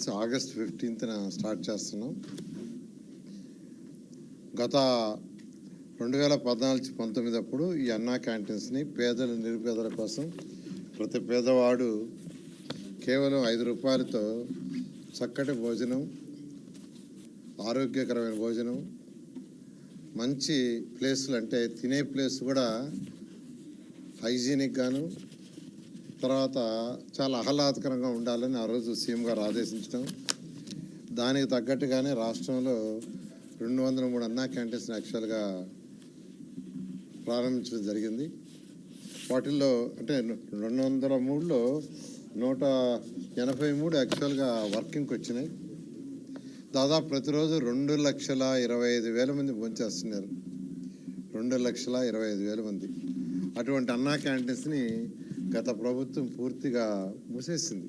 Canteens August 15న start చేస్తున్నాం. గత 2014-19 అప్పుడు ఈ అన్నా క్యాంటీన్స్ని పేదల నిరుపేదల కోసం ప్రతి పేదవాడు కేవలం 5 రూపాయలతో చక్కటి భోజనం, ఆరోగ్యకరమైన భోజనం, మంచి ప్లేసులు అంటే తినే ప్లేస్ కూడా హైజీనిక్ గాను, తర్వాత చాలా ఆహ్లాదకరంగా ఉండాలని ఆ రోజు సీఎం గారు ఆదేశించడం, దానికి తగ్గట్టుగానే రాష్ట్రంలో 203 అన్నా క్యాంటీన్స్ యాక్చువల్గా ప్రారంభించడం జరిగింది. వాటిల్లో అంటే 203లో 183 యాక్చువల్గా వర్కింగ్కి వచ్చినాయి. దాదాపు ప్రతిరోజు 2,25,000 మంది భోంచేస్తున్నారు. 2,25,000 మంది. అటువంటి అన్నా క్యాంటీన్స్ని గత ప్రభుత్వం పూర్తిగా మూసేసింది.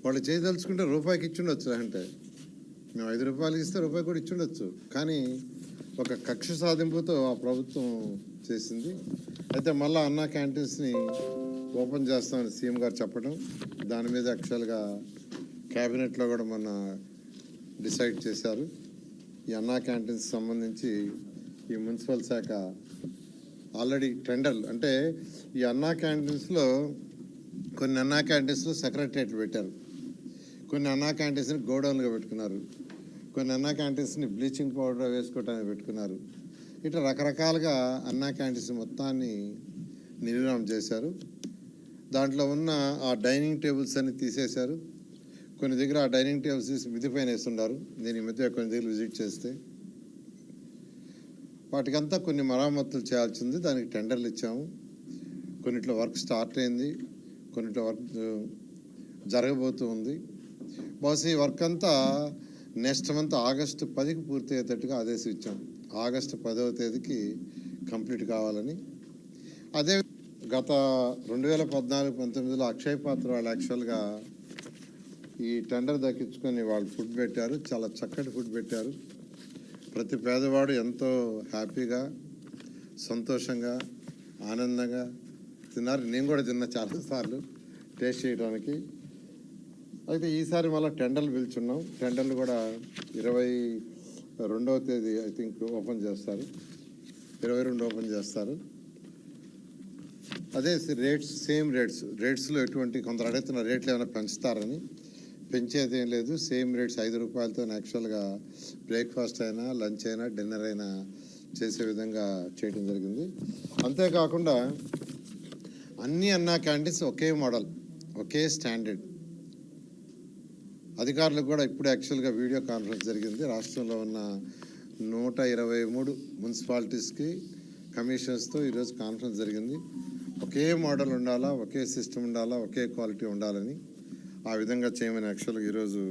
వాళ్ళు చేయదలుచుకుంటే రూపాయికి ఇచ్చుండొచ్చు, అంటే మేము 5 రూపాయలకి ఇస్తే రూపాయి కూడా ఇచ్చుండొచ్చు, కానీ ఒక కక్ష సాధింపుతో ఆ ప్రభుత్వం చేసింది. అయితే మళ్ళీ అన్నా క్యాంటీన్స్ని ఓపెన్ చేస్తామని సీఎం గారు చెప్పడం, దాని మీద యాక్చువల్గా క్యాబినెట్లో కూడా మొన్న డిసైడ్ చేశారు. ఈ అన్నా క్యాంటీన్స్ సంబంధించి ఈ మున్సిపల్ శాఖ ఆల్రెడీ టెండర్లు, అంటే ఈ అన్నా క్యాంటీన్స్లో కొన్ని అన్నా క్యాంటీన్స్లో సెక్రటరియట్లు పెట్టారు, కొన్ని అన్నా క్యాంటీన్స్ని గోడౌన్లుగా పెట్టుకున్నారు, కొన్ని అన్నా క్యాంటీన్స్ని బ్లీచింగ్ పౌడర్ వేసుకోవడానికి పెట్టుకున్నారు. ఇట్లా రకరకాలుగా అన్నా క్యాంటీన్స్ మొత్తాన్ని నిర్వహణ చేశారు. దాంట్లో ఉన్న ఆ డైనింగ్ టేబుల్స్ అన్ని తీసేశారు. కొన్ని దగ్గర ఆ డైనింగ్ టేబుల్స్ తీసి మిద్ది పైన వేస్తున్నారు. నేను ఈ మధ్య కొన్ని దగ్గర విజిట్ చేస్తే వాటికంతా కొన్ని మరామతులు చేయాల్సింది. దానికి టెండర్లు ఇచ్చాము. కొన్నిట్లో వర్క్ స్టార్ట్ అయింది, కొన్నిట్లో వర్క్ జరగబోతూ ఉంది. బహుశా ఈ వర్క్ అంతా నెక్స్ట్ మంత్ ఆగస్టు 10కి పూర్తి అయ్యేటట్టుగా ఆదేశం ఇచ్చాం. ఆగస్టు 10వ తేదీకి కంప్లీట్ కావాలని. అదే గత 2014-19లో అక్షయ్ పాత్ర వాళ్ళు యాక్చువల్గా ఈ టెండర్ దక్కించుకొని వాళ్ళు ఫుడ్ పెట్టారు. చాలా చక్కటి ఫుడ్ పెట్టారు. ప్రతి పేదవాడు ఎంతో హ్యాపీగా, సంతోషంగా, ఆనందంగా తిన్నారు. నేను కూడా తిన్నా చాలాసార్లు టేస్ట్ చేయడానికి. అయితే ఈసారి మళ్ళీ టెండర్లు పిలుచున్నాం. టెండర్లు కూడా 22వ తేదీ ఐ థింక్ ఓపెన్ చేస్తారు, 22 ఓపెన్ చేస్తారు. అదే రేట్స్ సేమ్ రేట్స్లో ఎటువంటి కొందరు అడుగుతున్న రేట్లు ఏమైనా పెంచుతారని. పెంచేది ఏం లేదు, సేమ్ రేట్స్ 5 రూపాయలతో యాక్చువల్గా బ్రేక్ఫాస్ట్ అయినా, లంచ్ అయినా, డిన్నర్ అయినా చేసే విధంగా చేయడం జరిగింది. అంతేకాకుండా అన్ని అన్నా క్యాంటీన్స్ ఒకే మోడల్, ఒకే స్టాండర్డ్. అధికారులకు కూడా ఇప్పుడు యాక్చువల్గా వీడియో కాన్ఫరెన్స్ జరిగింది. రాష్ట్రంలో ఉన్న 123 మున్సిపాలిటీస్కి కమిషనర్స్తో ఈరోజు కాన్ఫరెన్స్ జరిగింది. ఒకే మోడల్ ఉండాలా, ఒకే సిస్టమ్ ఉండాలా, ఒకే క్వాలిటీ ఉండాలని ఆ విధంగా చేయమని యాక్చువల్గా ఈరోజు